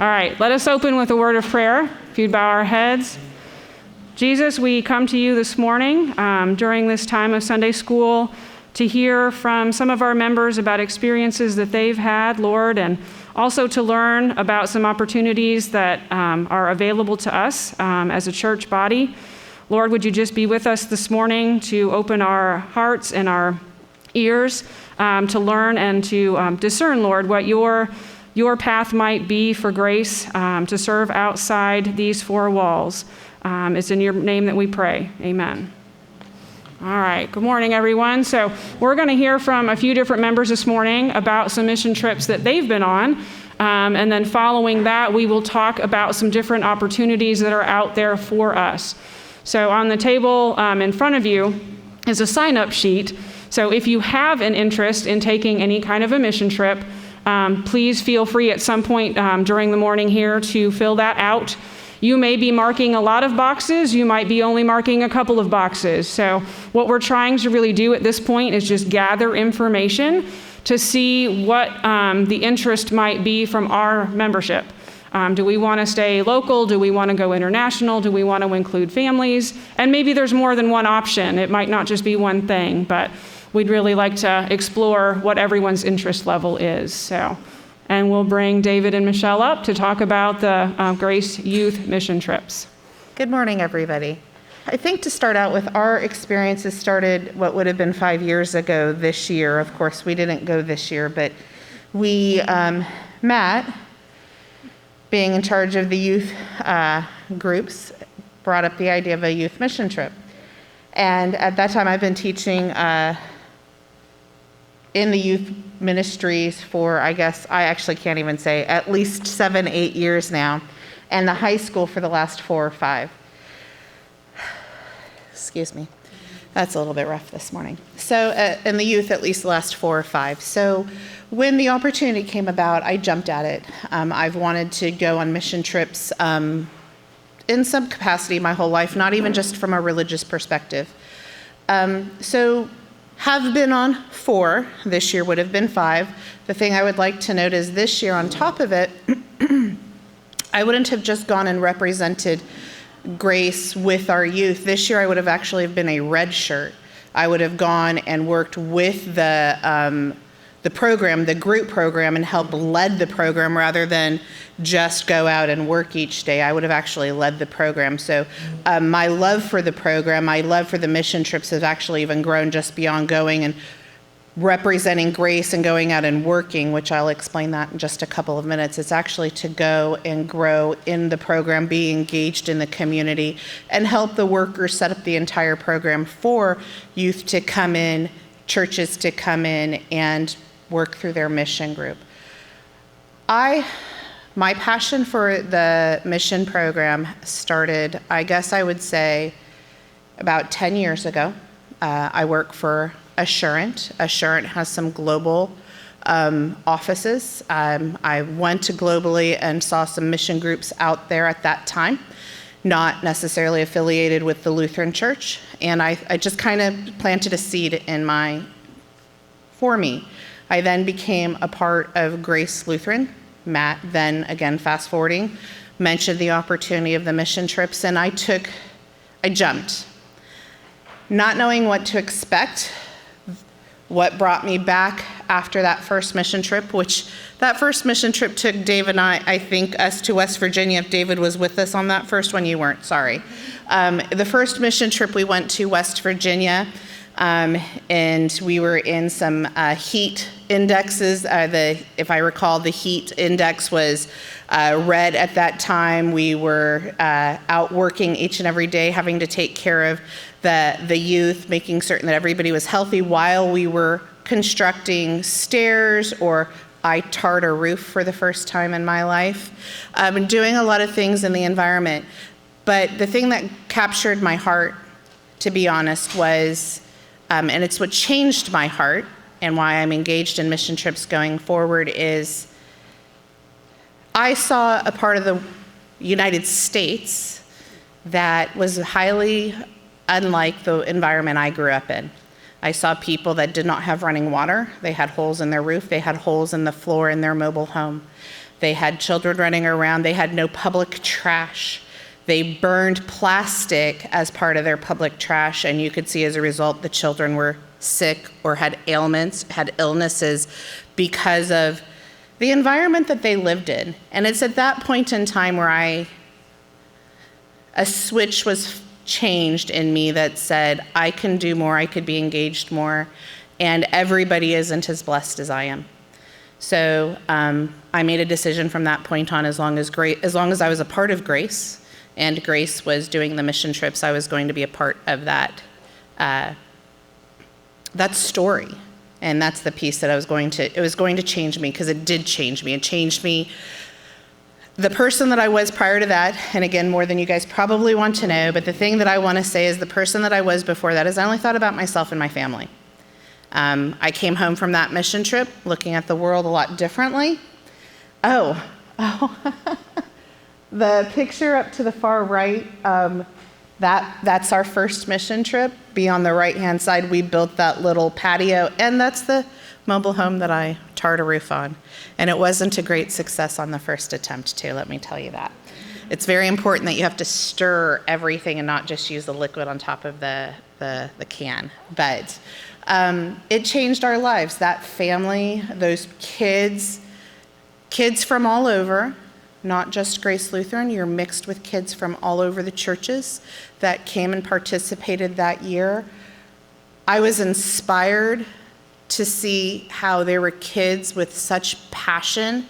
All right, let us open with a word of prayer. If you'd bow our heads. Jesus, we come to you this morning during this time of Sunday school to hear from some of our members about experiences that they've had, Lord, and also to learn about some opportunities that are available to us as a church body. Lord, would you just be with us this morning to open our hearts and our ears to learn and to discern, Lord, what your path might be for Grace to serve outside these four walls. It's in your name that we pray. Amen. All right. Good morning, everyone. So we're going to hear from a few different members this morning about some mission trips that they've been on. And then following that, we will talk about some different opportunities that are out there for us. So on the table in front of you is a sign-up sheet. So if you have an interest in taking any kind of a mission trip, please feel free at some point during the morning here to fill that out. You may be marking a lot of boxes. You might be only marking a couple of boxes. So what we're trying to really do at this point is just gather information to see what the interest might be from our membership. Do we want to stay local? Do we want to go international? Do we want to include families? And maybe there's more than one option. It might not just be one thing, but we'd really like to explore what everyone's interest level is. And we'll bring David and Michelle up to talk about the Grace Youth mission trips. Good morning, everybody. I think to start out with, our experiences started what would have been 5 years ago this year. Of course, we didn't go this year, but we, Matt, being in charge of the youth groups, brought up the idea of a youth mission trip. And at that time, I've been teaching in the youth ministries for, I actually can't even say, at least 7-8 years now, and the high school for the last 4 or 5. Excuse me. That's a little bit rough this morning. So, in the youth, at least the last 4 or 5. So, when the opportunity came about, I jumped at it. I've wanted to go on mission trips in some capacity my whole life, not even just from a religious perspective. So, have been on 4. This year would have been 5. The thing I would like to note is this year, on top of it, I wouldn't have just gone and represented Grace with our youth. This year I would have actually been a red shirt. I would have gone and worked with the program, the group program, and helped lead the program rather than just go out and work each day. I would have actually led the program. So my love for the program, my love for the mission trips has actually even grown just beyond going and representing Grace and going out and working, which I'll explain that in just a couple of minutes. It's actually to go and grow in the program, be engaged in the community, and help the workers set up the entire program for youth to come in, churches to come in and work through their mission group. My passion for the mission program started, I guess I would say, about 10 years ago. I work for Assurant. Assurant has some global offices. I went to globally and saw some mission groups out there at that time, not necessarily affiliated with the Lutheran Church. And I just kind of planted a seed for me. I then became a part of Grace Lutheran. Matt then, again, fast forwarding, mentioned the opportunity of the mission trips, and I jumped. Not knowing what to expect, what brought me back after that first mission trip, which that first mission trip took Dave and I think, us to West Virginia. If David was with us on that first one, you weren't, sorry. The first mission trip we went to West Virginia, and we were in some heat indexes. If I recall, the heat index was red at that time. We were out working each and every day, having to take care of the youth, making certain that everybody was healthy while we were constructing stairs, or I tarred a roof for the first time in my life, and doing a lot of things in the environment. But the thing that captured my heart, to be honest, was, and it's what changed my heart and why I'm engaged in mission trips going forward, is I saw a part of the United States that was highly unlike the environment I grew up in. I saw people that did not have running water. They had holes in their roof. They had holes in the floor in their mobile home. They had children running around. They had no public trash. They burned plastic as part of their public trash, and you could see as a result the children were sick or had ailments, had illnesses because of the environment that they lived in. And it's at that point in time where a switch was changed in me that said, I can do more, I could be engaged more, and everybody isn't as blessed as I am. So I made a decision from that point on, as long as I was a part of Grace, and Grace was doing the mission trips, I was going to be a part of that story. And that's the piece that it was going to change me, because it did change me. It changed me, the person that I was prior to that, and again, more than you guys probably want to know, but the thing that I want to say is the person that I was before that is I only thought about myself and my family. I came home from that mission trip looking at the world a lot differently. Oh, the picture up to the far right, that's our first mission trip. Be on the right-hand side, we built that little patio, and that's the mobile home that I tarred a roof on. And it wasn't a great success on the first attempt, too, let me tell you that. It's very important that you have to stir everything and not just use the liquid on top of the can. But it changed our lives. That family, those kids from all over, not just Grace Lutheran, you're mixed with kids from all over the churches that came and participated that year. I was inspired to see how there were kids with such passion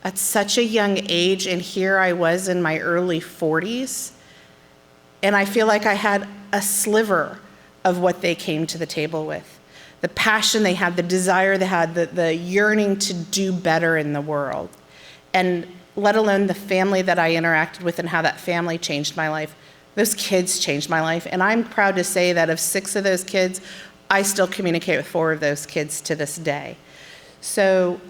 at such a young age, and here I was in my early 40s, and I feel like I had a sliver of what they came to the table with. The passion they had, the desire they had, the yearning to do better in the world, and let alone the family that I interacted with and how that family changed my life. Those kids changed my life, and I'm proud to say that of 6 of those kids, I still communicate with 4 of those kids to this day. So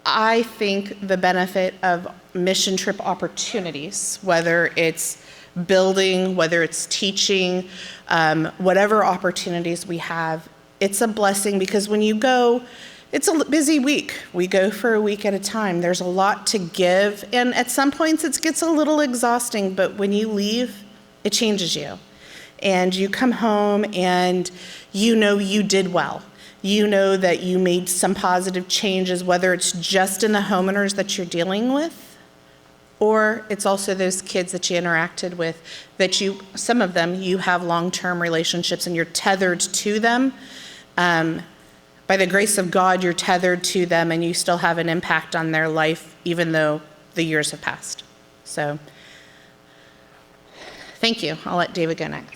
I think the benefit of mission trip opportunities, whether it's building, whether it's teaching, whatever opportunities we have, it's a blessing, because when you go, it's a busy week. We go for a week at a time. There's a lot to give, and at some points it gets a little exhausting, but when you leave, it changes you. And you come home and you know you did well. You know that you made some positive changes, whether it's just in the homeowners that you're dealing with, or it's also those kids that you interacted with, that some of them, you have long-term relationships and you're tethered to them. By the grace of God, you're tethered to them and you still have an impact on their life, even though the years have passed. So, thank you. I'll let David go next.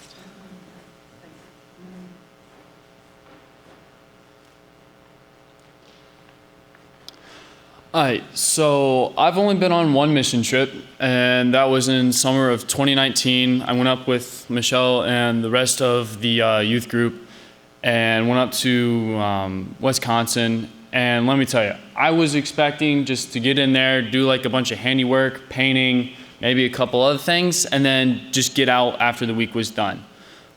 All right, so I've only been on one mission trip, and that was in summer of 2019. I went up with Michelle and the rest of the youth group and went up to Wisconsin. And let me tell you, I was expecting just to get in there, do like a bunch of handiwork, painting, maybe a couple other things, and then just get out after the week was done.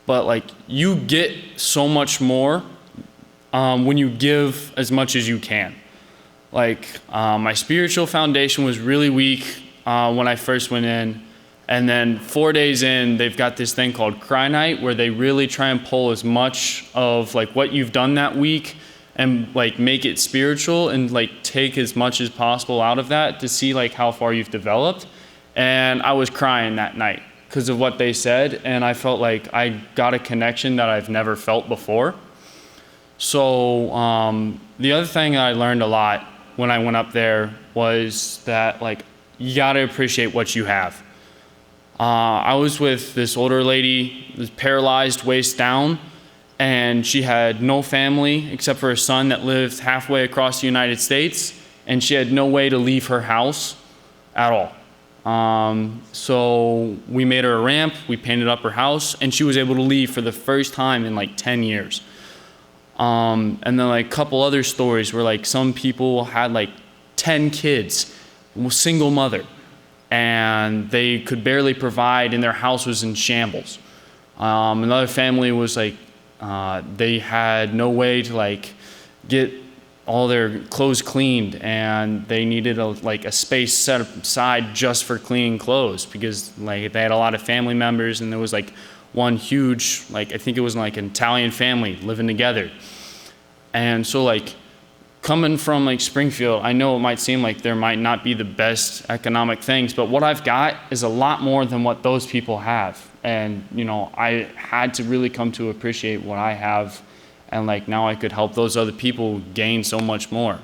But like, you get so much more when you give as much as you can. Like, my spiritual foundation was really weak when I first went in. And then 4 days in, they've got this thing called Cry Night, where they really try and pull as much of like what you've done that week and like make it spiritual and like take as much as possible out of that to see like how far you've developed. And I was crying that night because of what they said. And I felt like I got a connection that I've never felt before. So the other thing that I learned a lot when I went up there was that like you gotta appreciate what you have. I was with this older lady, was paralyzed waist down, and she had no family except for a son that lived halfway across the United States, and she had no way to leave her house at all. So we made her a ramp, we painted up her house, and she was able to leave for the first time in like 10 years. And then like a couple other stories where like some people had like 10 kids, single mother, and they could barely provide and their house was in shambles. Another family was like, they had no way to like get all their clothes cleaned, and they needed a space set aside just for cleaning clothes because like they had a lot of family members, and there was like one huge, like I think it was like an Italian family living together. And so like coming from like Springfield, I know it might seem like there might not be the best economic things, but what I've got is a lot more than what those people have. And you know, I had to really come to appreciate what I have, and like now I could help those other people gain so much more.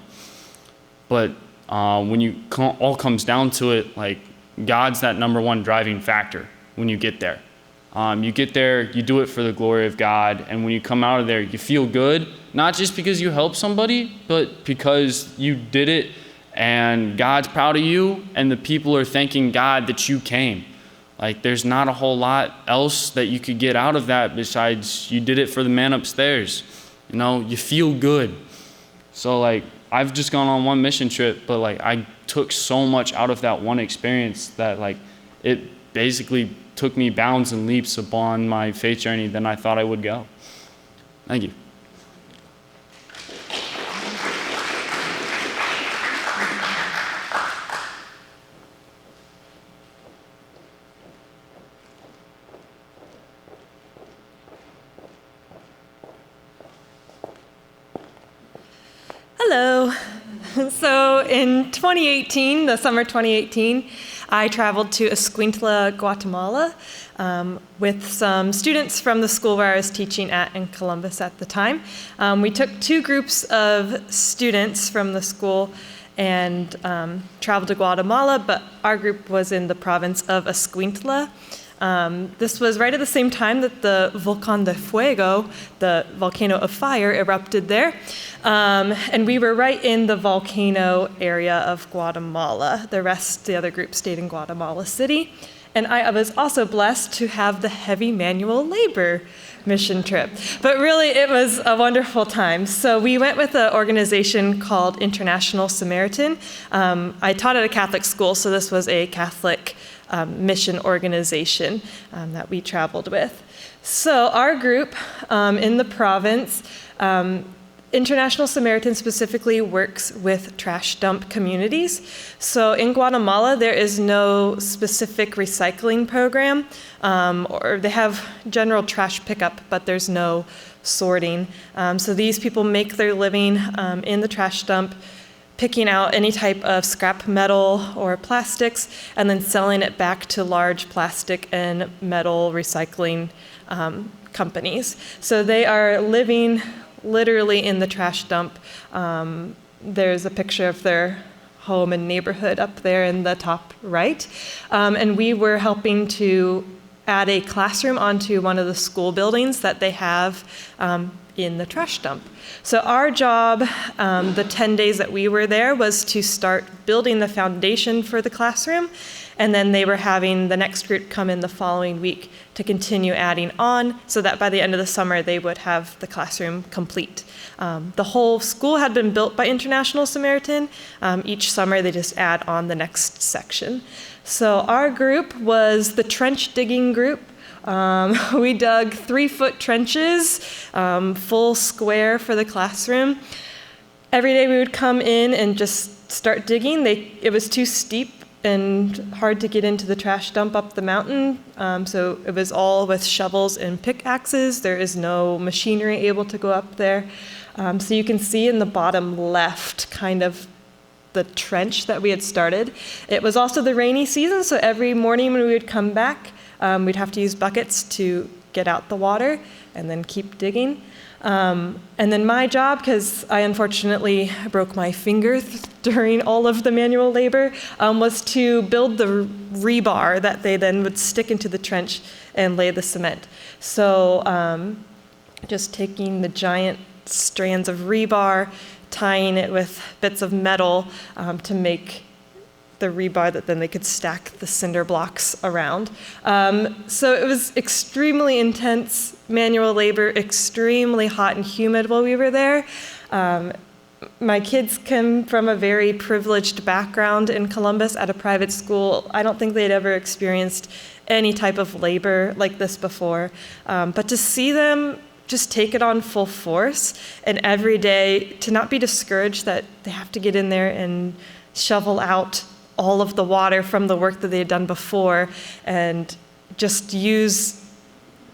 But when you all comes down to it, like God's that number one driving factor when you get there. You get there, you do it for the glory of God, and when you come out of there, you feel good, not just because you helped somebody, but because you did it and God's proud of you and the people are thanking God that you came. Like there's not a whole lot else that you could get out of that besides you did it for the man upstairs. You know, you feel good. So like I've just gone on one mission trip, but like I took so much out of that one experience that like it basically took me bounds and leaps upon my faith journey than I thought I would go. Thank you. Hello. So in 2018, the summer 2018, I traveled to Escuintla, Guatemala, with some students from the school where I was teaching at in Columbus at the time. We took two groups of students from the school and traveled to Guatemala, but our group was in the province of Escuintla. This was right at the same time that the Volcán de Fuego, the volcano of fire, erupted there. And we were right in the volcano area of Guatemala. The other group stayed in Guatemala City. And I was also blessed to have the heavy manual labor mission trip. But really, it was a wonderful time. So we went with an organization called International Samaritan. I taught at a Catholic school, so this was a Catholic mission organization that we traveled with. So our group in the province, International Samaritan specifically works with trash dump communities. So in Guatemala, there is no specific recycling program, or they have general trash pickup, but there's no sorting. So these people make their living in the trash dump, picking out any type of scrap metal or plastics, and then selling it back to large plastic and metal recycling companies. So they are living literally in the trash dump. There's a picture of their home and neighborhood up there in the top right. And we were helping to add a classroom onto one of the school buildings that they have in the trash dump. So our job, the 10 days that we were there, was to start building the foundation for the classroom, and then they were having the next group come in the following week to continue adding on, so that by the end of the summer they would have the classroom complete. The whole school had been built by International Samaritan. Each summer they just add on the next section. So our group was the trench digging group. We dug 3-foot trenches, full square for the classroom. Every day we would come in and just start digging. It was too steep and hard to get into the trash dump up the mountain, so it was all with shovels and pickaxes. There is no machinery able to go up there. So you can see in the bottom left kind of the trench that we had started. It was also the rainy season, so every morning when we would come back, we'd have to use buckets to get out the water and then keep digging. And then my job, because I unfortunately broke my finger during all of the manual labor, was to build the rebar that they then would stick into the trench and lay the cement. So just taking the giant strands of rebar, tying it with bits of metal to make the rebar that then they could stack the cinder blocks around. So it was extremely intense manual labor, extremely hot and humid while we were there. My kids come from a very privileged background in Columbus at a private school. I don't think they'd ever experienced any type of labor like this before. But to see them just take it on full force, and every day to not be discouraged that they have to get in there and shovel out all of the water from the work that they had done before, and just use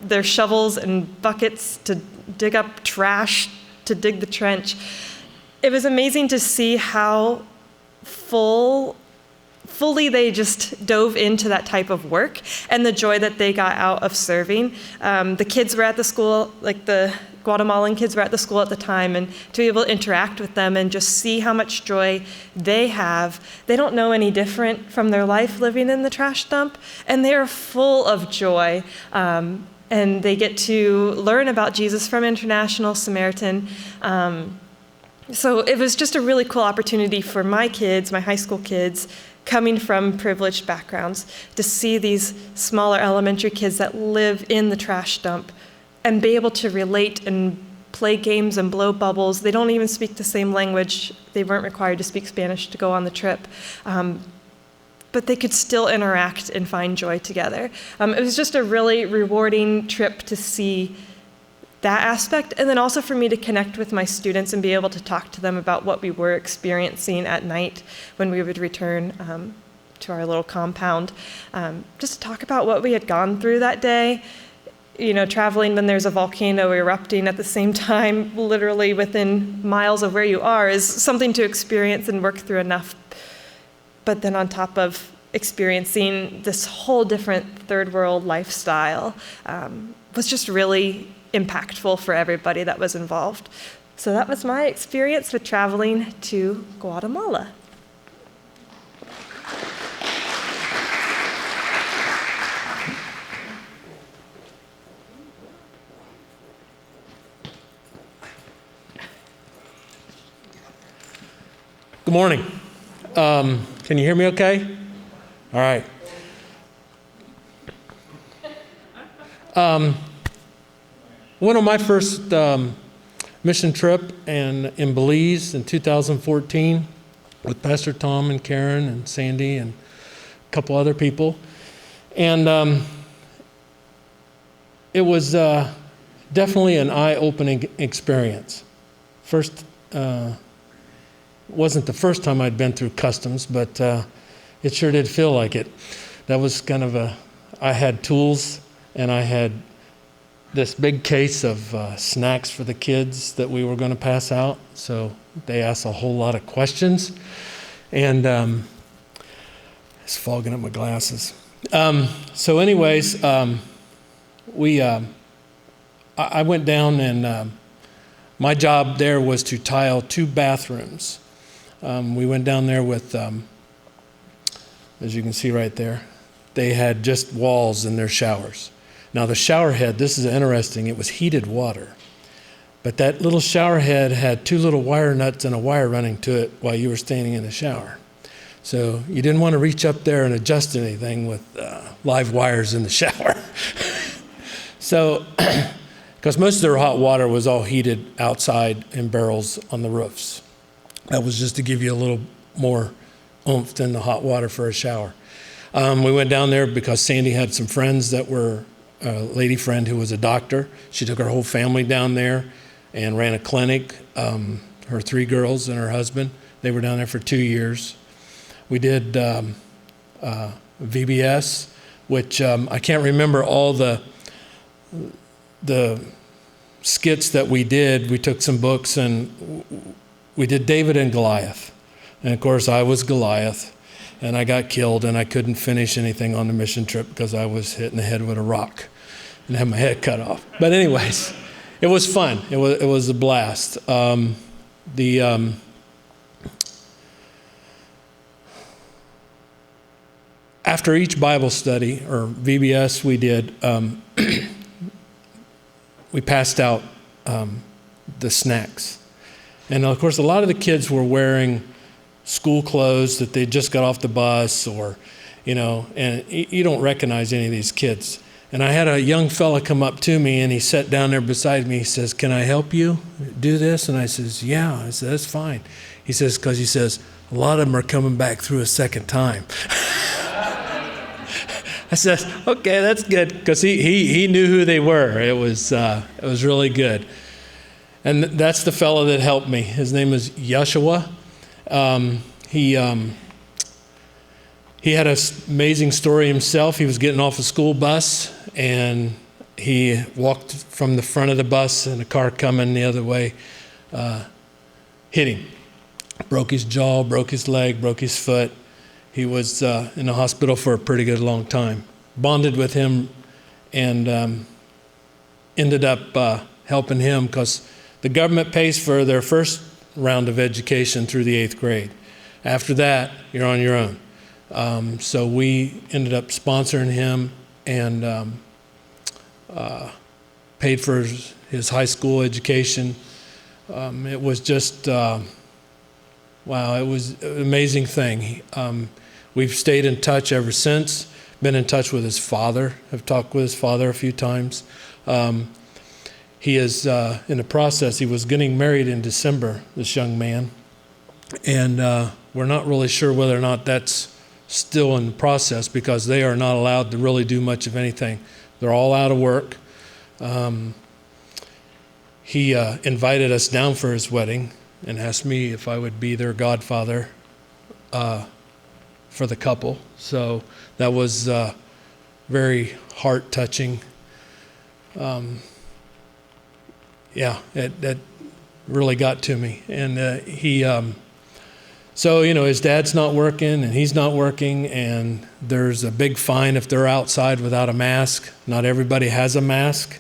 their shovels and buckets to dig up trash, to dig the trench. It was amazing to see how fully they just dove into that type of work and the joy that they got out of serving. The kids were at the school, like the Guatemalan kids were at the school at the time, and to be able to interact with them and just see how much joy they have. They don't know any different from their life living in the trash dump, and they are full of joy. And they get to learn about Jesus from International Samaritan. So it was just a really cool opportunity for my kids, my high school kids, coming from privileged backgrounds, to see these smaller elementary kids that live in the trash dump and be able to relate and play games and blow bubbles. They don't even speak the same language. They weren't required to speak Spanish to go on the trip. But they could still interact and find joy together. It was just a really rewarding trip to see that aspect, and then also for me to connect with my students and be able to talk to them about what we were experiencing at night when we would return to our little compound. Just to talk about what we had gone through that day. You know, traveling when there's a volcano erupting at the same time, literally within miles of where you are, is something to experience and work through enough. But then on top of experiencing this whole different third world lifestyle was just really impactful for everybody that was involved. So that was my experience with traveling to Guatemala. Good morning. Can you hear me okay? All right. Went on my first mission trip in Belize in 2014 with Pastor Tom and Karen and Sandy and a couple other people. And it was definitely an eye-opening experience. First, wasn't the first time I'd been through customs, but it sure did feel like it. That was kind of I had tools, and I had this big case of snacks for the kids that we were going to pass out. So they asked a whole lot of questions, and it's fogging up my glasses. So anyways, I went down, and my job there was to tile 2 bathrooms. We went down there with, as you can see right there, they had just walls in their showers. Now the shower head, this is interesting, it was heated water. But that little shower head had 2 little wire nuts and a wire running to it while you were standing in the shower. So you didn't want to reach up there and adjust anything with live wires in the shower. So, because most of their hot water was all heated outside in barrels on the roofs. That was just to give you a little more oomph than the hot water for a shower. We went down there because Sandy had some friends that were, a lady friend who was a doctor. She took her whole family down there and ran a clinic. Her 3 girls and her husband, they were down there for 2 years. We did VBS, which I can't remember all the skits that we did. We took some books and we did David and Goliath. And of course I was Goliath, and I got killed, and I couldn't finish anything on the mission trip because I was hit in the head with a rock and had my head cut off. But anyways, it was fun. It was a blast. After each Bible study, or VBS we did, we passed out the snacks. And of course, a lot of the kids were wearing school clothes that they just got off the bus, or, and you don't recognize any of these kids. And I had a young fella come up to me, and he sat down there beside me. He says, "Can I help you do this?" And I says, "Yeah." I said, "That's fine." He says, because he says, "A lot of them are coming back through a second time." I said, okay, that's good, because he knew who they were. It was really good. And that's the fellow that helped me. His name is Yeshua. He had an amazing story himself. He was getting off a school bus, and he walked from the front of the bus, and a car coming the other way hit him. Broke his jaw, broke his leg, broke his foot. He was in the hospital for a pretty good long time. Bonded with him and ended up helping him because the government pays for their first round of education through the 8th grade. After that, you're on your own. So we ended up sponsoring him and paid for his high school education. It was just, wow, it was an amazing thing. We've stayed in touch ever since, been in touch with his father. I've talked with his father a few times. He is in the process. He was getting married in December, this young man. And we're not really sure whether or not that's still in the process because they are not allowed to really do much of anything. They're all out of work. He invited us down for his wedding and asked me if I would be their godfather for the couple. So that was very heart-touching. Yeah, that really got to me. And so, his dad's not working and he's not working, and there's a big fine if they're outside without a mask. Not everybody has a mask.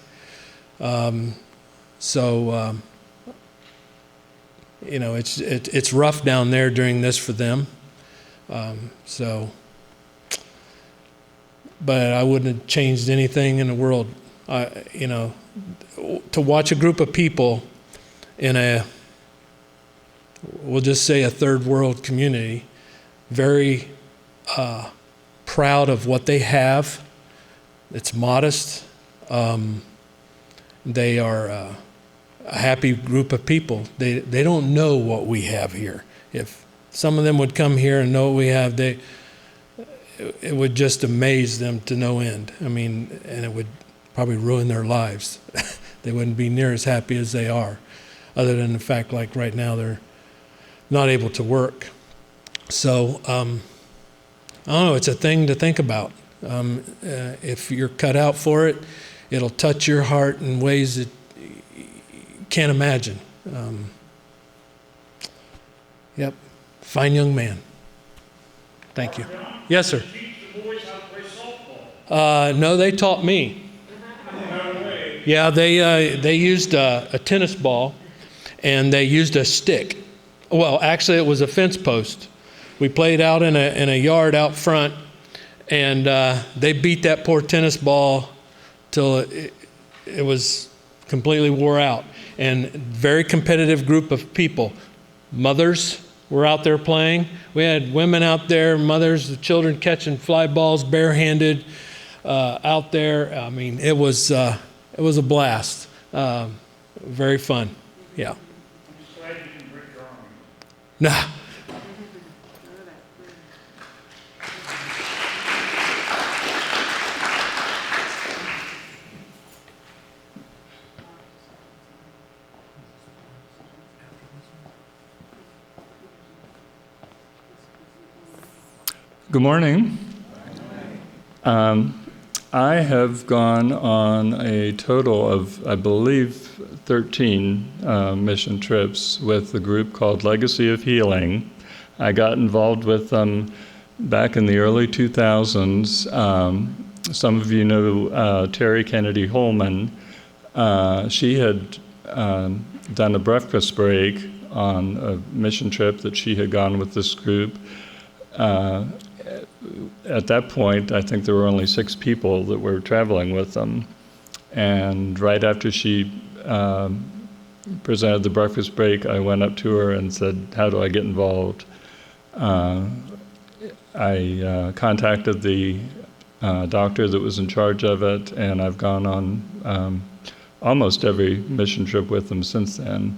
It's rough down there during this for them. But I wouldn't have changed anything in the world. To watch a group of people in we'll just say a third world community, very proud of what they have. It's modest. They are a happy group of people. They don't know what we have here. If some of them would come here and know what we have, it would just amaze them to no end. And it would probably ruin their lives. They wouldn't be near as happy as they are, other than the fact, like right now, they're not able to work. So, I don't know, it's a thing to think about. If you're cut out for it, it'll touch your heart in ways that you can't imagine. Yep, fine young man. Thank you. Yes, sir. No, they taught me. Yeah, they used a tennis ball, and they used a stick. Well, actually, it was a fence post. We played out in a yard out front, and they beat that poor tennis ball till it was completely wore out. And very competitive group of people. Mothers were out there playing. We had women out there, mothers, the children catching fly balls barehanded out there. It was a blast. Very fun. Yeah. Nah. Good morning. I have gone on a total of, I believe, 13 mission trips with a group called Legacy of Healing. I got involved with them back in the early 2000s. Some of you know Terry Kennedy Holman. She had done a breakfast break on a mission trip that she had gone with this group. At that point, I think there were only 6 people that were traveling with them. And right after she presented the breakfast break, I went up to her and said, "How do I get involved?" I contacted the doctor that was in charge of it, and I've gone on almost every mission trip with them since then.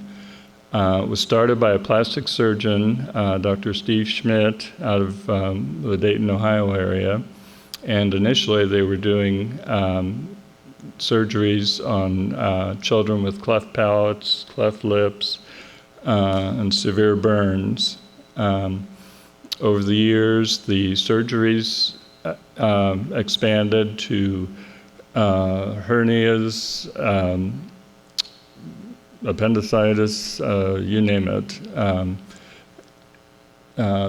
It was started by a plastic surgeon, Dr. Steve Schmidt, out of the Dayton, Ohio area. And initially they were doing surgeries on children with cleft palates, cleft lips, and severe burns. Over the years, the surgeries expanded to hernias, appendicitis, you name it.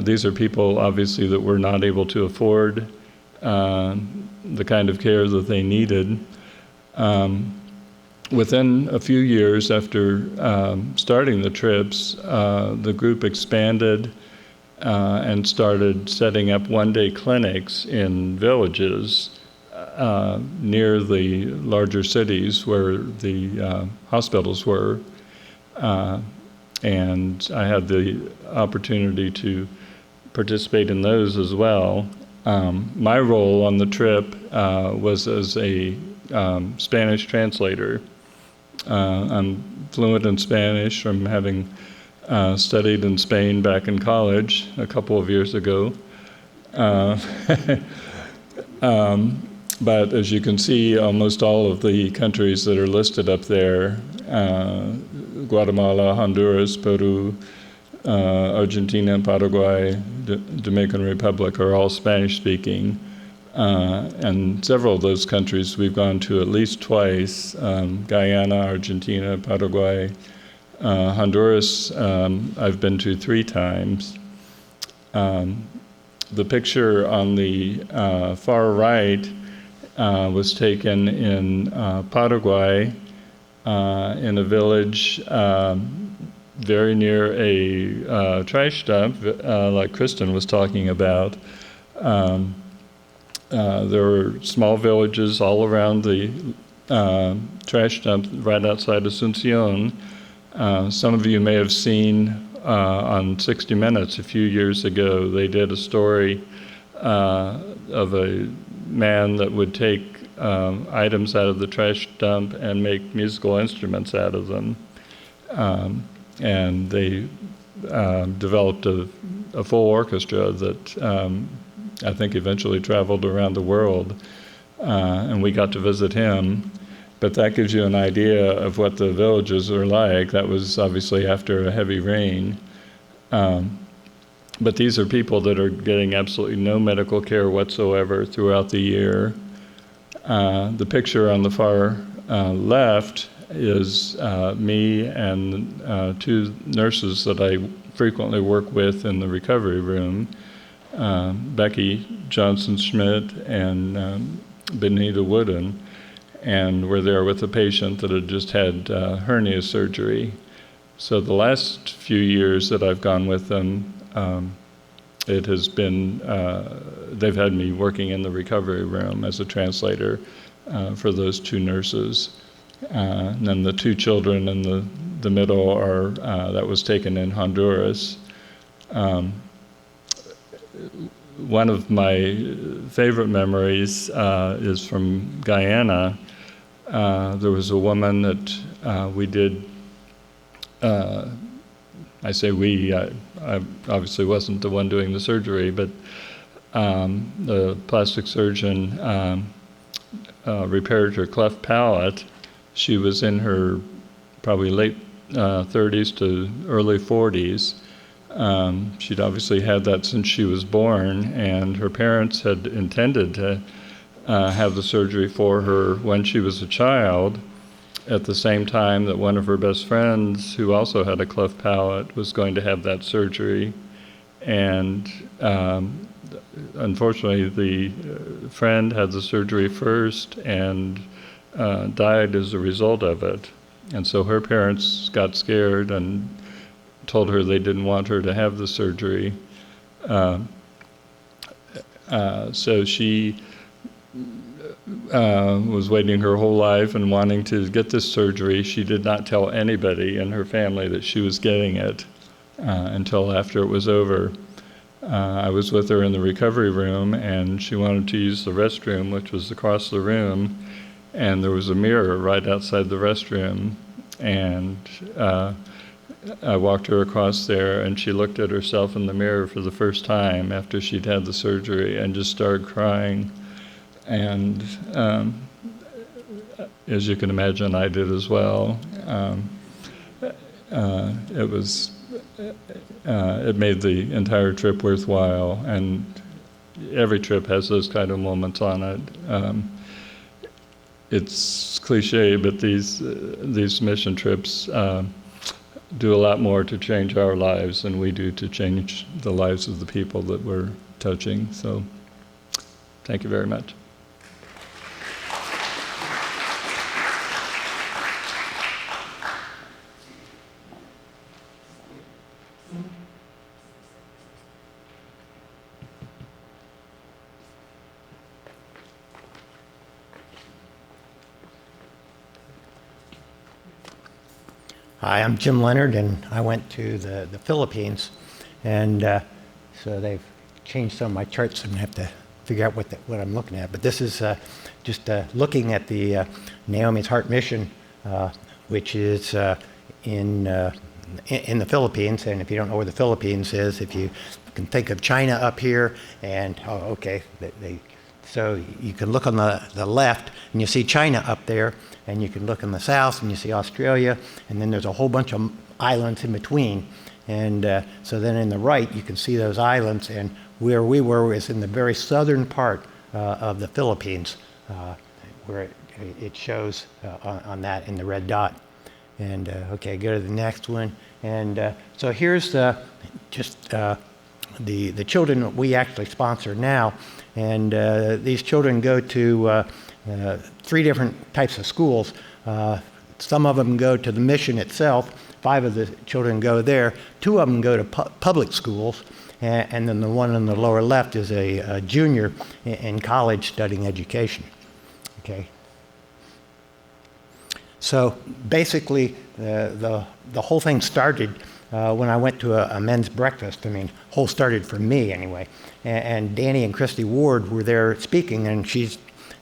These are people, obviously, that were not able to afford the kind of care that they needed. Within a few years after starting the trips, the group expanded and started setting up one-day clinics in villages near the larger cities where the hospitals were. And I had the opportunity to participate in those as well. My role on the trip was as a Spanish translator. I'm fluent in Spanish from having studied in Spain back in college a couple of years ago. But as you can see, almost all of the countries that are listed up there, Guatemala, Honduras, Peru, Argentina, Paraguay, Dominican Republic are all Spanish-speaking. And several of those countries we've gone to at least twice, Guyana, Argentina, Paraguay. Honduras, I've been to 3 times. The picture on the far right was taken in Paraguay, in a village very near a trash dump, like Kristen was talking about. There were small villages all around the trash dump right outside Asuncion. Some of you may have seen on 60 Minutes a few years ago, they did a story of a man that would take items out of the trash dump and make musical instruments out of them. And they developed a full orchestra that I think eventually traveled around the world, and we got to visit him. But that gives you an idea of what the villages are like. That was obviously after a heavy rain. But these are people that are getting absolutely no medical care whatsoever throughout the year. The picture on the far left is me and 2 nurses that I frequently work with in the recovery room, Becky Johnson-Schmidt and Benita Wooden. And we're there with a patient that had just had hernia surgery. So the last few years that I've gone with them, it has been, they've had me working in the recovery room as a translator for those 2 nurses. And then the 2 children in the middle are, that was taken in Honduras. One of my favorite memories is from Guyana. There was a woman that we did, I say we, I obviously wasn't the one doing the surgery, but the plastic surgeon repaired her cleft palate. She was in her probably late 30s to early 40s. She'd obviously had that since she was born, and her parents had intended to have the surgery for her when she was a child, at the same time that one of her best friends, who also had a cleft palate, was going to have that surgery. And unfortunately, the friend had the surgery first and died as a result of it. And so her parents got scared and told her they didn't want her to have the surgery. So she was waiting her whole life and wanting to get this surgery. She did not tell anybody in her family that she was getting it until after it was over. I was with her in the recovery room, and she wanted to use the restroom, which was across the room, and there was a mirror right outside the restroom. And I walked her across there, and she looked at herself in the mirror for the first time after she'd had the surgery and just started crying. and as you can imagine, I did as well. It made the entire trip worthwhile, and every trip has those kind of moments on it. It's cliche, but these mission trips do a lot more to change our lives than we do to change the lives of the people that we're touching. So, thank you very much. Hi, I'm Jim Leonard, and I went to the Philippines, and so they've changed some of my charts. I'm going to have to figure out what I'm looking at. But this is just looking at the Naomi's Heart Mission, which is in the Philippines. And if you don't know where the Philippines is, if you can think of China up here, and so you can look on the left, and you see China up there, and you can look in the south, and you see Australia, and then there's a whole bunch of islands in between. And so then in the right, you can see those islands, and where we were is in the very southern part of the Philippines, where it shows on that in the red dot. And okay, go to the next one. And so here's just the children that we actually sponsor now. And these children go to 3 different types of schools. Some of them go to the mission itself. 5 of the children go there. 2 of them go to public schools. And then the one on the lower left is a junior in college studying education. Okay. So basically, the whole thing started when I went to a men's breakfast. I mean, whole started for me anyway. And Danny and Christy Ward were there speaking, and she's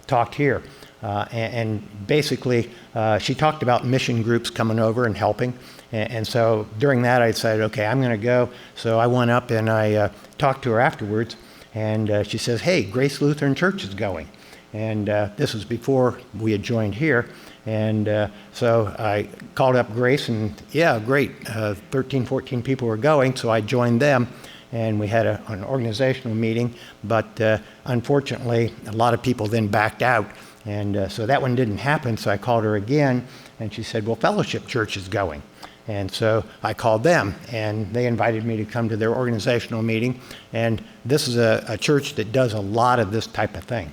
talked here. And basically, she talked about mission groups coming over and helping. And so during that, I decided, okay, I'm going to go. So I went up and I talked to her afterwards. And she says, hey, Grace Lutheran Church is going. And this was before we had joined here. And so I called up Grace, and yeah, great. 13, 14 people were going, so I joined them. And we had an organizational meeting. But unfortunately, a lot of people then backed out. And so that one didn't happen, so I called her again, and she said, well, Fellowship Church is going. And so I called them, and they invited me to come to their organizational meeting. And this is a church that does a lot of this type of thing.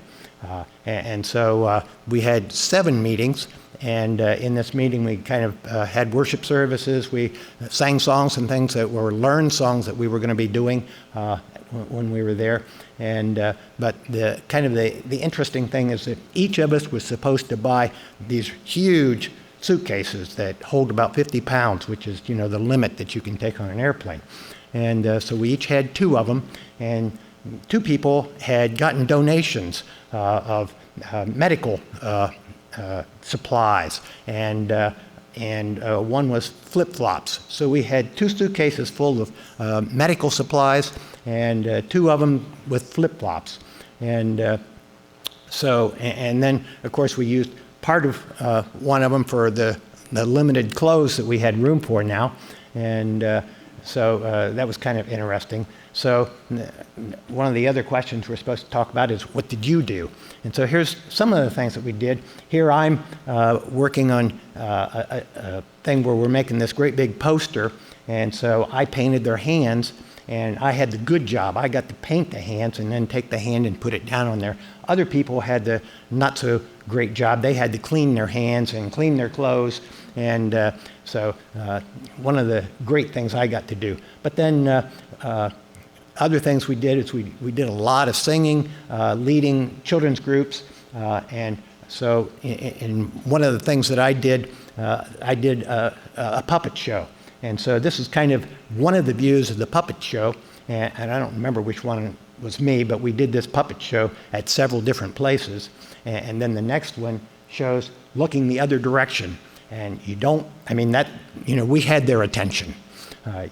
And so we had 7 meetings, and in this meeting we kind of had worship services. We sang songs and things that were learned songs that we were going to be doing when we were there. And but the interesting thing is that each of us was supposed to buy these huge suitcases that hold about 50 pounds, which is, the limit that you can take on an airplane. And so we each had 2 of them, and 2 people had gotten donations of medical supplies, and one was flip-flops. So we had 2 suitcases full of medical supplies, and 2 of them with flip-flops. And then, of course, we used part of one of them for the limited clothes that we had room for now. And so that was kind of interesting. So one of the other questions we're supposed to talk about is, what did you do? And so here's some of the things that we did. Here I'm working on a thing where we're making this great big poster. And so I painted their hands, and I had the good job. I got to paint the hands and then take the hand and put it down on there. Other people had the not so great job. They had to clean their hands and clean their clothes. And so one of the great things I got to do. But then other things we did is we did a lot of singing, leading children's groups. And so in one of the things that I did a puppet show. And so this is kind of one of the views of the puppet show. And I don't remember which one was me, but we did this puppet show at several different places. And then the next one shows looking the other direction. And we had their attention.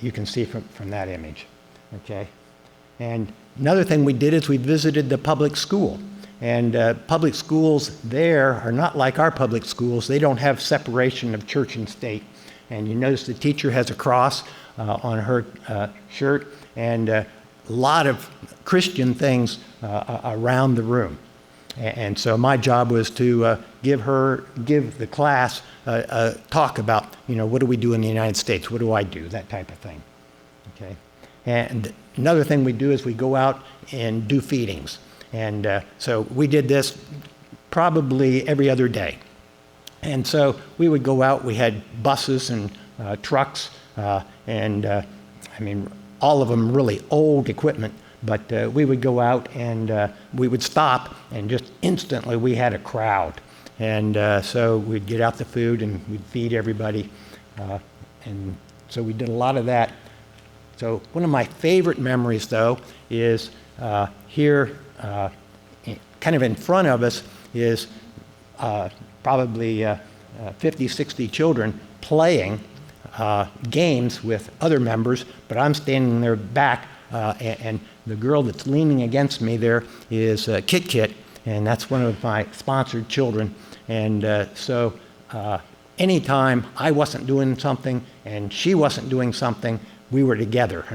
You can see from that image. Okay. And another thing we did is we visited the public school. And public schools there are not like our public schools. They don't have separation of church and state. And you notice the teacher has a cross on her shirt and a lot of Christian things around the room. And so my job was to give the class a talk about, what do we do in the United States? What do I do? That type of thing. Okay. And another thing we do is we go out and do feedings. And so we did this probably every other day. And so we would go out, we had buses and trucks, and all of them really old equipment, but we would go out and we would stop, and just instantly we had a crowd. And so we'd get out the food and we'd feed everybody. And so we did a lot of that. So one of my favorite memories, though, is here, kind of in front of us, is probably 50, 60 children playing games with other members, but I'm standing there back, and the girl that's leaning against me there is Kit Kit, and that's one of my sponsored children. And so anytime I wasn't doing something and she wasn't doing something, we were together.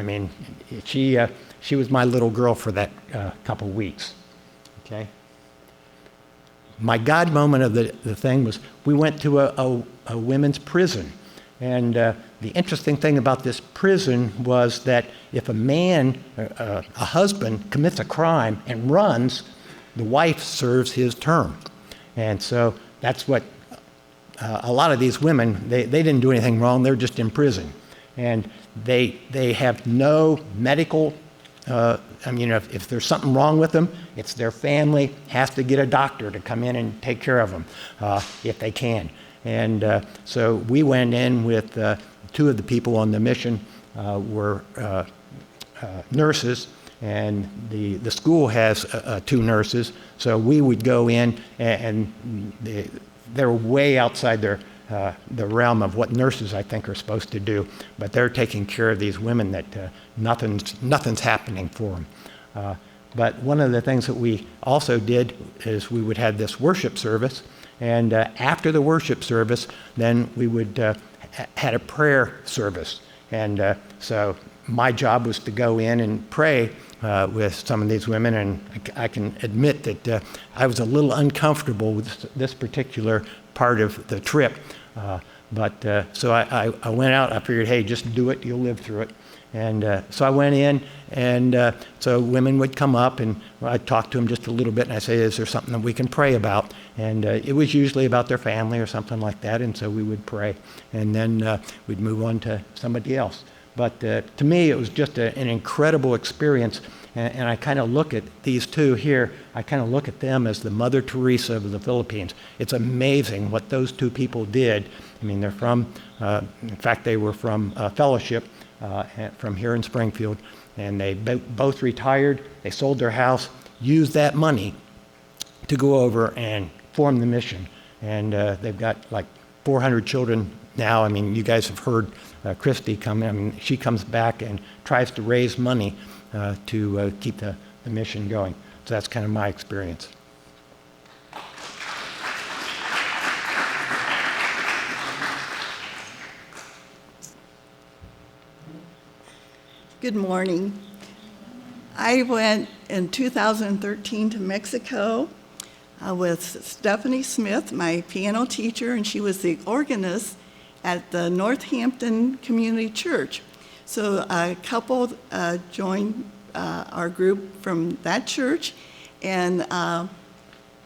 She was my little girl for that couple weeks. Okay. My God moment of the thing was we went to a women's prison. And the interesting thing about this prison was that if a man, a husband, commits a crime and runs, the wife serves his term. And so that's what a lot of these women, they didn't do anything wrong, they're just in prison. And they have no medical, if there's something wrong with them, it's their family has to get a doctor to come in and take care of them if they can. And so we went in with two of the people on the mission were nurses, and the school has 2 nurses. So we would go in, and they're way outside the realm of what nurses, I think, are supposed to do. But they're taking care of these women that nothing's happening for them. But one of the things that we also did is we would have this worship service. And after the worship service, then we would had a prayer service. And so my job was to go in and pray with some of these women. And I can admit that I was a little uncomfortable with this particular part of the trip. So I went out. I figured, hey, just do it. You'll live through it. And so I went in, and so women would come up, and I'd talk to them just a little bit, and I'd say, is there something that we can pray about? And it was usually about their family or something like that, and so we would pray. And then we'd move on to somebody else. But to me, it was just an incredible experience, and I kind of look at these two here, I kind of look at them as the Mother Teresa of the Philippines. It's amazing what those two people did. I mean, they're from, in fact, they were from Fellowship, from here in Springfield, and they both retired. They sold their house, used that money to go over and form the mission. And they've got like 400 children now. I mean, you guys have heard Christy come in. I mean, she comes back and tries to raise money to keep the mission going. So that's kind of my experience. Good morning. I went in 2013 to Mexico with Stephanie Smith, my piano teacher, and she was the organist at the Northampton Community Church. So a couple joined our group from that church, and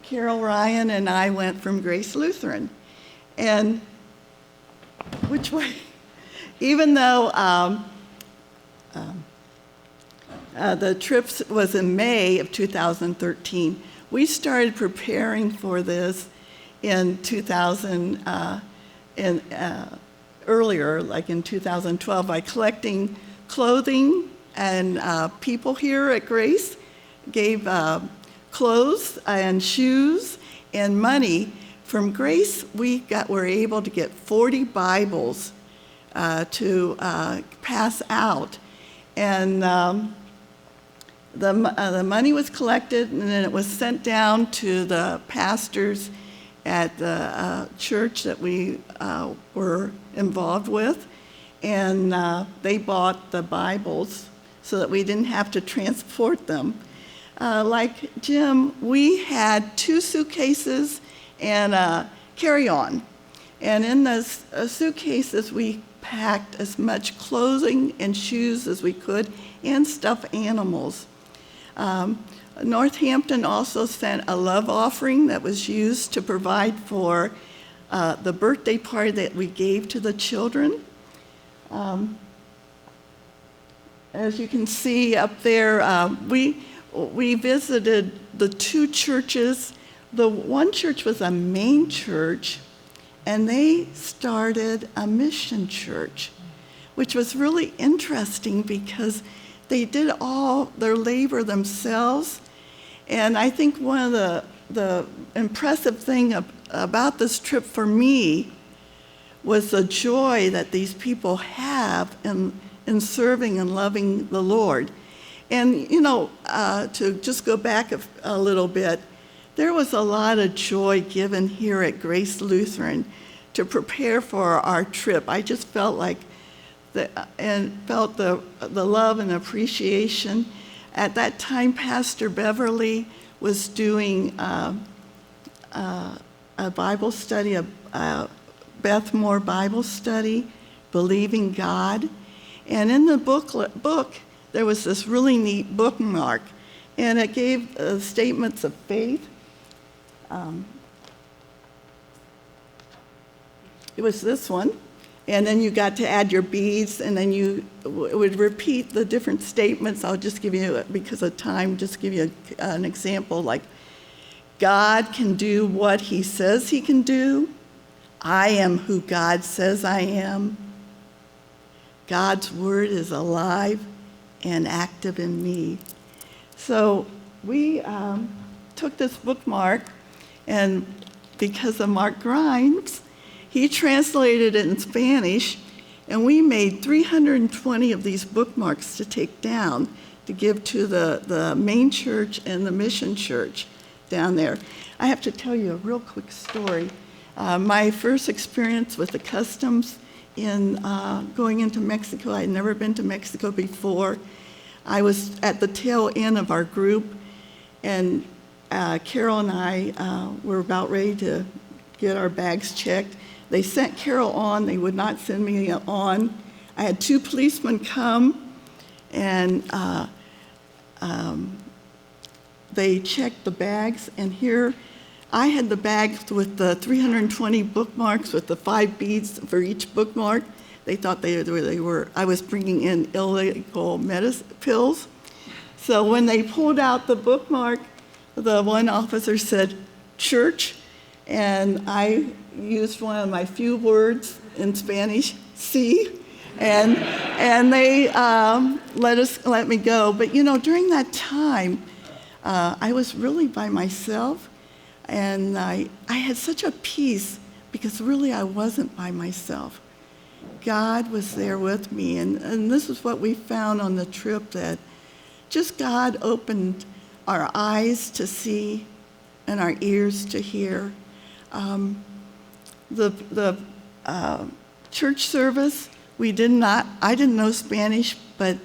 Carol Ryan and I went from Grace Lutheran. And which way? Even though the trip was in May of 2013. We started preparing for this in earlier, like in 2012, by collecting clothing, and people here at Grace gave clothes and shoes and money. From Grace, we were able to get 40 Bibles to pass out. And The money was collected, and then it was sent down to the pastors at the church that we were involved with, and they bought the Bibles so that we didn't have to transport them. Like Jim, we had 2 suitcases and a carry-on, and in those suitcases we packed as much clothing and shoes as we could and stuffed animals. Northampton also sent a love offering that was used to provide for the birthday party that we gave to the children. As you can see up there, we visited the 2 churches. The one church was a main church, and they started a mission church, which was really interesting because they did all their labor themselves. And I think one of the impressive thing about this trip for me was the joy that these people have in serving and loving the Lord. And, you know, to just go back a little bit, there was a lot of joy given here at Grace Lutheran to prepare for our trip. I just felt like felt the love and appreciation. At that time, Pastor Beverly was doing a Bible study, a Beth Moore Bible study, Believing God. And in the book, there was this really neat bookmark, and it gave statements of faith. It was this one. And then you got to add your beads, and then you would repeat the different statements. I'll just give you, because of time, just give you an example, like, God can do what he says he can do. I am who God says I am. God's word is alive and active in me. So we took this bookmark, and because of Mark Grimes, he translated it in Spanish, and we made 320 of these bookmarks to take down to give to the main church and the mission church down there. I have to tell you a real quick story. My first experience with the customs in going into Mexico, I had never been to Mexico before. I was at the tail end of our group, and Carol and I were about ready to get our bags checked. They sent Carol on. They would not send me on. I had 2 policemen come, and they checked the bags. And here, I had the bags with the 320 bookmarks with the 5 beads for each bookmark. They thought I was bringing in illegal pills. So when they pulled out the bookmark, the one officer said, "Church," and I used one of my few words in Spanish, "sí," and they let me go. But you know, during that time, I was really by myself, and I had such a peace because really I wasn't by myself. God was there with me, and this is what we found on the trip, that just God opened our eyes to see and our ears to hear. The church service, I didn't know Spanish, but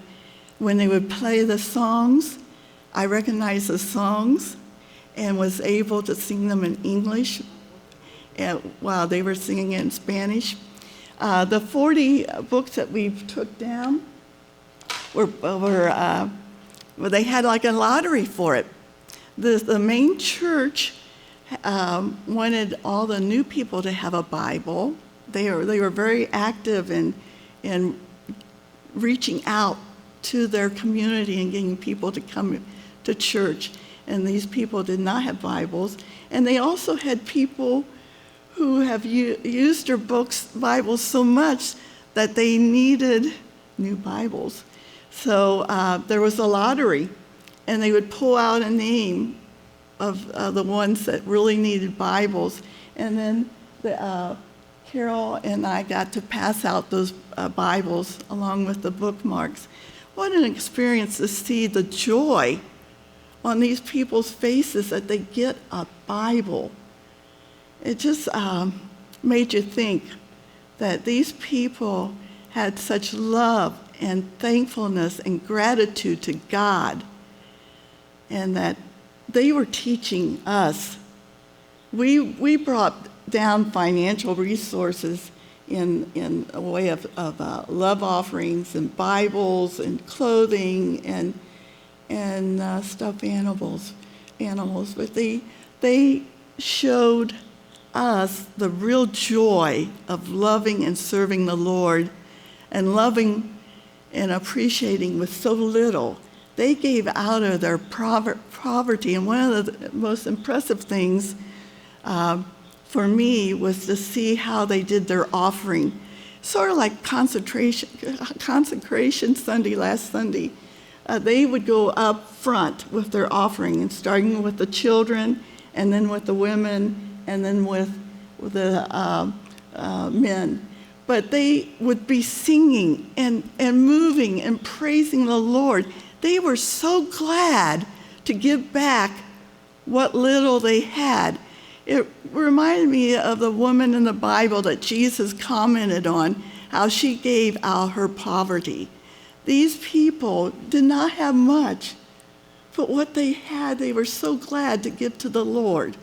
when they would play the songs, I recognized the songs and was able to sing them in English while they were singing it in Spanish. The 40 books that we took down they had like a lottery for it. The main church wanted all the new people to have a Bible. They were very active in reaching out to their community and getting people to come to church. And these people did not have Bibles. And they also had people who have used their Bibles so much that they needed new Bibles. So there was a lottery, and they would pull out a name of the ones that really needed Bibles. And then Carol and I got to pass out those Bibles along with the bookmarks. what an experience to see the joy on these people's faces that they get a Bible. It just made you think that these people had such love and thankfulness and gratitude to God, and that they were teaching us. We brought down financial resources in a way of love offerings and Bibles and clothing and stuffed animals, but they showed us the real joy of loving and serving the Lord, and loving and appreciating with so little. They gave out of their poverty, and one of the most impressive things for me was to see how they did their offering, sort of like consecration Sunday last Sunday. They would go up front with their offering, and starting with the children, and then with the women, and then with the men. But they would be singing and moving and praising the Lord. They were so glad to give back what little they had. It reminded me of the woman in the Bible that Jesus commented on, how she gave out her poverty. These people did not have much, but what they had, they were so glad to give to the Lord.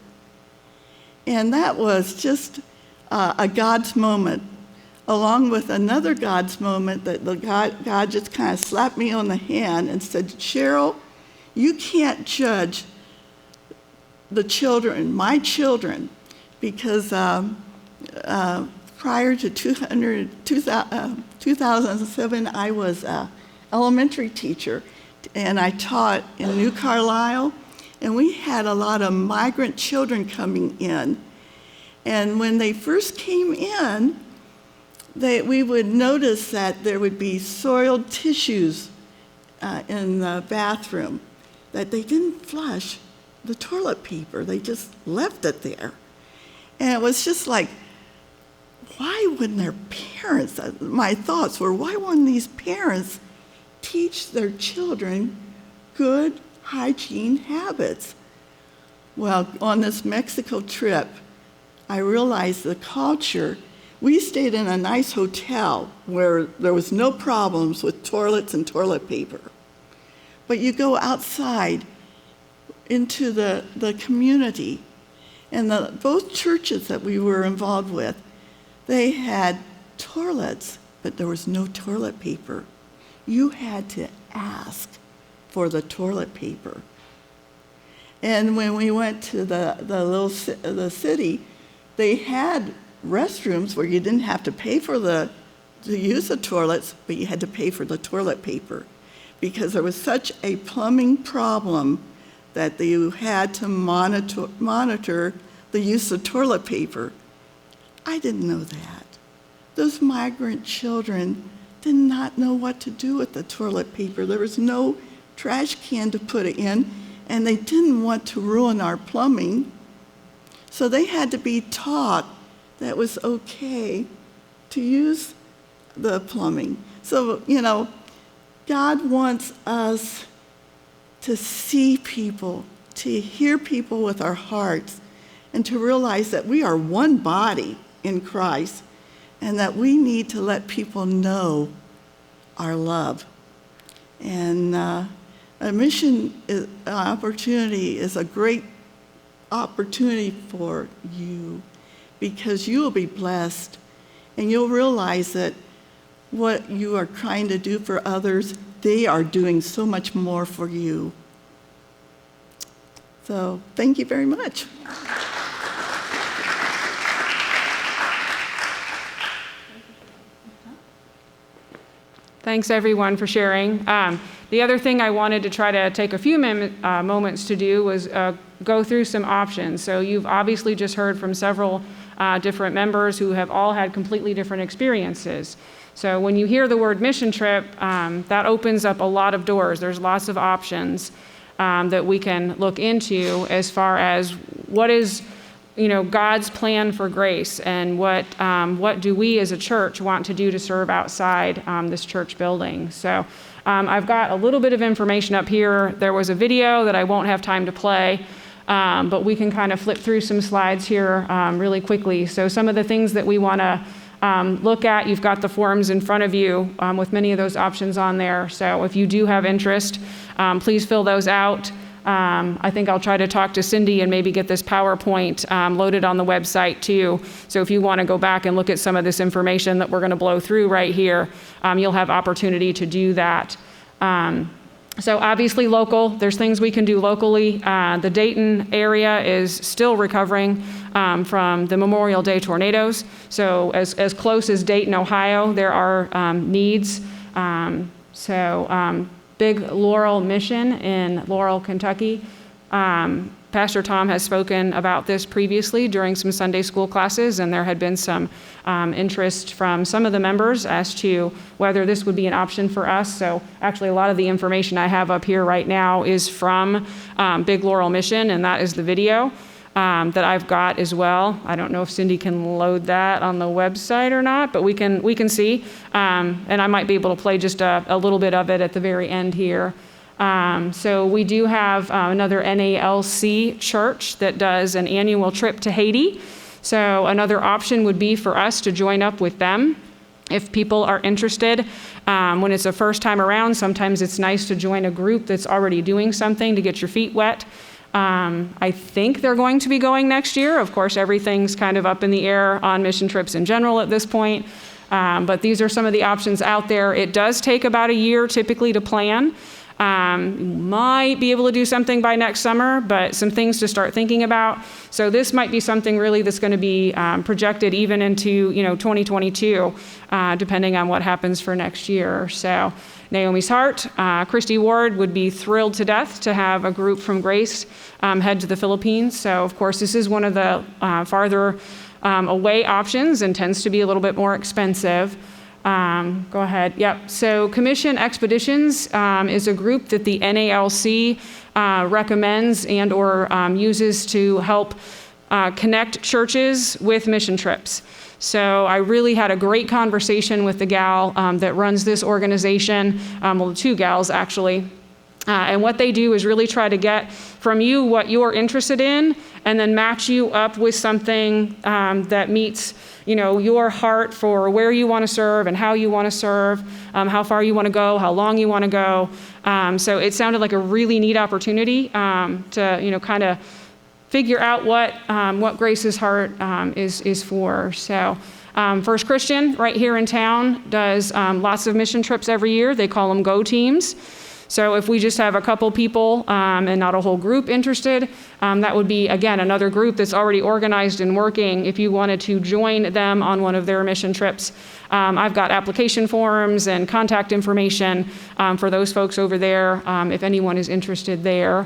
And that was just a God's moment, along with another God's moment that God just kind of slapped me on the hand and said, Cheryl, you can't judge the children, my children, because prior to 2007, I was an elementary teacher, and I taught in New Carlisle, and we had a lot of migrant children coming in. And when they first came in, we would notice that there would be soiled tissues in the bathroom, that they didn't flush the toilet paper. They just left it there. And it was just like, why wouldn't their parents, my thoughts were, why wouldn't these parents teach their children good hygiene habits? Well, on this Mexico trip, I realized the culture. We stayed in a nice hotel where there was no problems with toilets and toilet paper. But you go outside into the community, and both churches that we were involved with, they had toilets, but there was no toilet paper. You had to ask for the toilet paper. And when we went to the city, they had restrooms where you didn't have to pay to use the toilets, but you had to pay for the toilet paper, because there was such a plumbing problem that you had to monitor the use of toilet paper. I didn't know that. Those migrant children did not know what to do with the toilet paper. There was no trash can to put it in, and they didn't want to ruin our plumbing. So they had to be taught that it was okay to use the plumbing. So, God wants us to see people, to hear people with our hearts, and to realize that we are one body in Christ, and that we need to let people know our love. And a mission opportunity is a great opportunity for you, because you will be blessed, and you'll realize that what you are trying to do for others, they are doing so much more for you. So thank you very much. Thanks, everyone, for sharing. The other thing I wanted to try to take a few moments to do was go through some options. So you've obviously just heard from several different members who have all had completely different experiences. So when you hear the word mission trip, that opens up a lot of doors. There's lots of options that we can look into as far as what is God's plan for Grace, and what do we as a church want to do to serve outside this church building. So I've got a little bit of information up here. There was a video that I won't have time to play, but we can kind of flip through some slides here really quickly. So some of the things that we want to look at, you've got the forms in front of you with many of those options on there. So if you do have interest, please fill those out. I think I'll try to talk to Cindy and maybe get this PowerPoint loaded on the website too. So if you want to go back and look at some of this information that we're going to blow through right here, you'll have opportunity to do that. So obviously local, there's things we can do locally. The Dayton area is still recovering from the Memorial Day tornadoes. So as close as Dayton, Ohio, there are needs. Big Laurel Mission in Laurel, Kentucky. Pastor Tom has spoken about this previously during some Sunday school classes, and there had been some interest from some of the members as to whether this would be an option for us. So actually a lot of the information I have up here right now is from Big Laurel Mission, and that is the video that I've got as well. I don't know if Cindy can load that on the website or not, but we can see. And I might be able to play just a little bit of it at the very end here. So we do have another NALC church that does an annual trip to Haiti. So another option would be for us to join up with them if people are interested. When it's a first time around, sometimes it's nice to join a group that's already doing something to get your feet wet. I think they're going to be going next year. Of course, everything's kind of up in the air on mission trips in general at this point. But these are some of the options out there. It does take about a year typically to plan. Might be able to do something by next summer, but some things to start thinking about. So this might be something really that's going to be projected even into 2022, depending on what happens for next year. So Naomi's Heart, Christy Ward would be thrilled to death to have a group from Grace head to the Philippines. So of course this is one of the farther away options and tends to be a little bit more expensive. Go ahead. Yep. So Commission Expeditions is a group that the NALC recommends and or uses to help connect churches with mission trips. So I really had a great conversation with the gal that runs this organization, well, two gals actually. And what they do is really try to get from you what you're interested in and then match you up with something that meets your heart for where you want to serve and how you want to serve, how far you want to go, how long you want to go. So it sounded like a really neat opportunity to kind of figure out what Grace's Heart is for. So First Christian right here in town does lots of mission trips every year. They call them Go Teams. So if we just have a couple people and not a whole group interested, that would be, again, another group that's already organized and working if you wanted to join them on one of their mission trips. I've got application forms and contact information for those folks over there if anyone is interested there.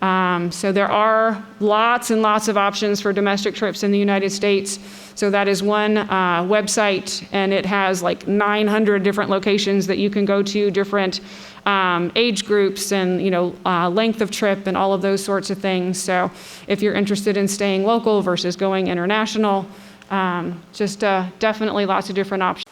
So there are lots and lots of options for domestic trips in the United States. So that is one website, and it has like 900 different locations that you can go to, different age groups and length of trip and all of those sorts of things. So if you're interested in staying local versus going international, definitely lots of different options.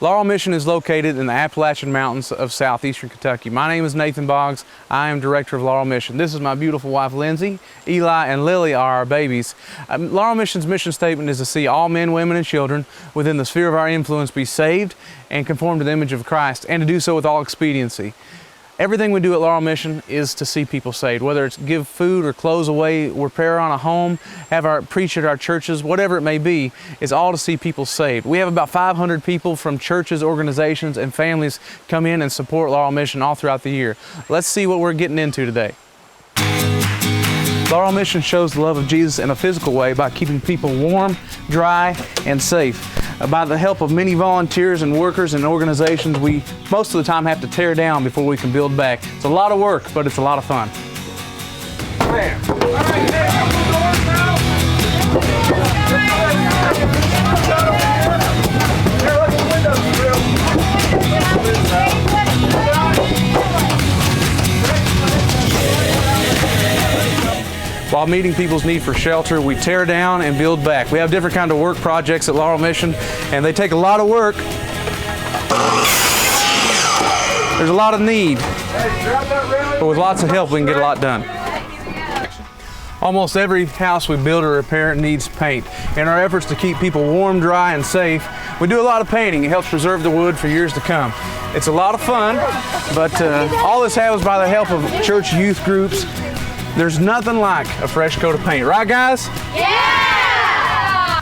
Laurel Mission is located in the Appalachian Mountains of southeastern Kentucky. My name is Nathan Boggs. I am director of Laurel Mission. This is my beautiful wife, Lindsay. Eli and Lily are our babies. Laurel Mission's mission statement is to see all men, women, and children within the sphere of our influence be saved and conform to the image of Christ, and to do so with all expediency. Everything we do at Laurel Mission is to see people saved, whether it's give food or clothes away, repair on a home, have our preach at our churches, whatever it may be, is all to see people saved. We have about 500 people from churches, organizations, and families come in and support Laurel Mission all throughout the year. Let's see what we're getting into today. Laurel Mission shows the love of Jesus in a physical way by keeping people warm, dry, and safe. By the help of many volunteers and workers and organizations, we most of the time have to tear down before we can build back. It's a lot of work, but it's a lot of fun. While meeting people's need for shelter, we tear down and build back. We have different kinds of work projects at Laurel Mission, and they take a lot of work. There's There's a lot of need, but with lots of help, we can get a lot done. Almost every house we build or repair needs paint. In our efforts to keep people warm, dry, and safe, we do a lot of painting. It helps preserve the wood for years to come. It's a lot of fun, but all this happens by the help of church youth groups. There's nothing like a fresh coat of paint. Right, guys? Yeah!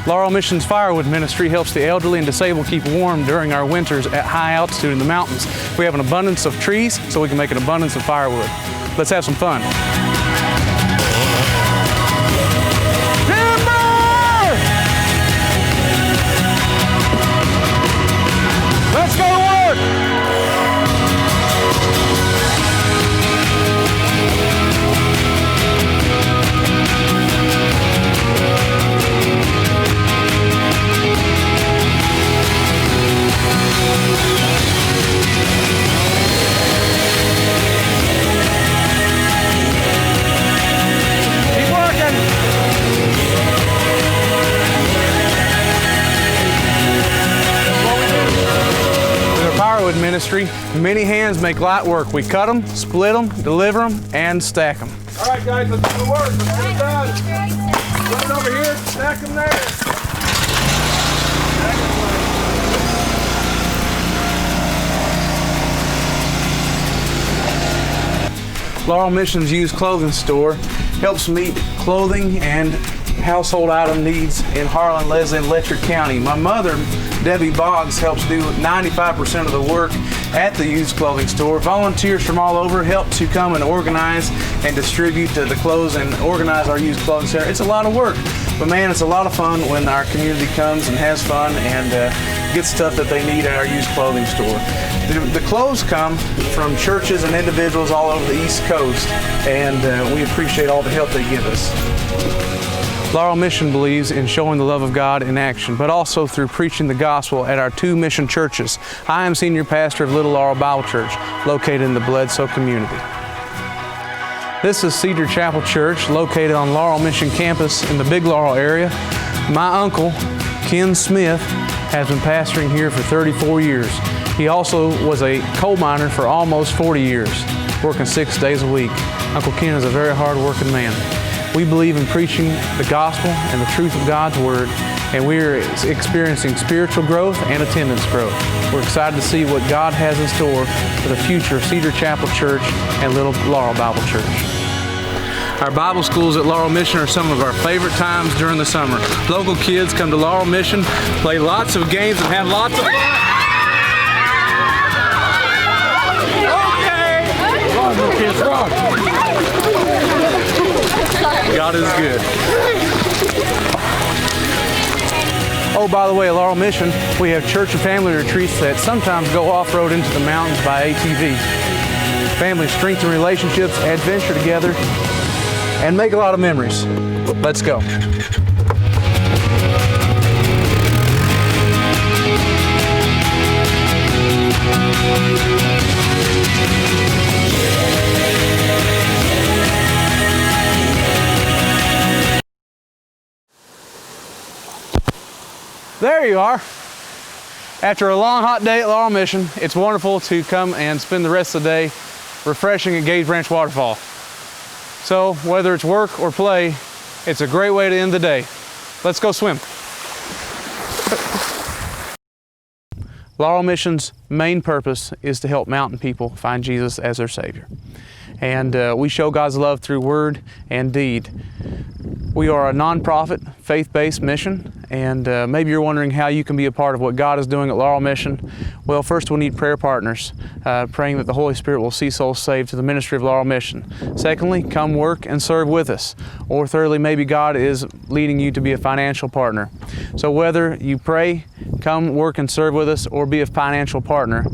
Laurel Mission's Firewood Ministry helps the elderly and disabled keep warm during our winters at high altitude in the mountains. We have an abundance of trees, so we can make an abundance of firewood. Let's have some fun. Let's go to work! Keep working! Firewood Ministry, many hands make light work. We cut them, split them, deliver them, and stack them. All right, guys, let's do the work. Let's get it done. Put it over here, stack them there. Laurel Mission's used clothing store helps meet clothing and household item needs in Harlan, Leslie, and Letcher County. My mother, Debbie Boggs, helps do 95% of the work at the used clothing store. Volunteers from all over help to come and organize and distribute the clothes and organize our used clothing center. It's a lot of work, but man, it's a lot of fun when our community comes and has fun and gets stuff that they need at our used clothing store. The clothes come from churches and individuals all over the East Coast, and we appreciate all the help they give us. Laurel Mission believes in showing the love of God in action, but also through preaching the gospel at our 2 mission churches. I am senior pastor of Little Laurel Bible Church, located in the Bledsoe community. This is Cedar Chapel Church, located on Laurel Mission campus in the Big Laurel area. My uncle, Ken Smith, has been pastoring here for 34 years. He also was a coal miner for almost 40 years, working 6 days a week. Uncle Ken is a very hard-working man. We believe in preaching the gospel and the truth of God's Word, and we're experiencing spiritual growth and attendance growth. We're excited to see what God has in store for the future of Cedar Chapel Church and Little Laurel Bible Church. Our Bible schools at Laurel Mission are some of our favorite times during the summer. Local kids come to Laurel Mission, play lots of games, and have lots of fun. Okay! Run, kids, run! God is good. Oh, by the way, at Laurel Mission, we have church and family retreats that sometimes go off-road into the mountains by ATV. Families strengthen relationships, adventure together, and make a lot of memories. Let's go. There you are. After a long, hot day at Laurel Mission, it's wonderful to come and spend the rest of the day refreshing at Gage Branch Waterfall. So, whether it's work or play, it's a great way to end the day. Let's go swim. Laurel Mission's main purpose is to help mountain people find Jesus as their Savior. And we show God's love through word and deed. We are a nonprofit, faith-based mission, and maybe you're wondering how you can be a part of what God is doing at Laurel Mission. Well, first we need prayer partners, praying that the Holy Spirit will see souls saved to the ministry of Laurel Mission. Secondly, come work and serve with us. Or thirdly, maybe God is leading you to be a financial partner. So whether you pray, come work and serve with us, or be a financial partner,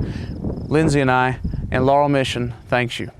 Lindsay and I and Laurel Mission thanks you.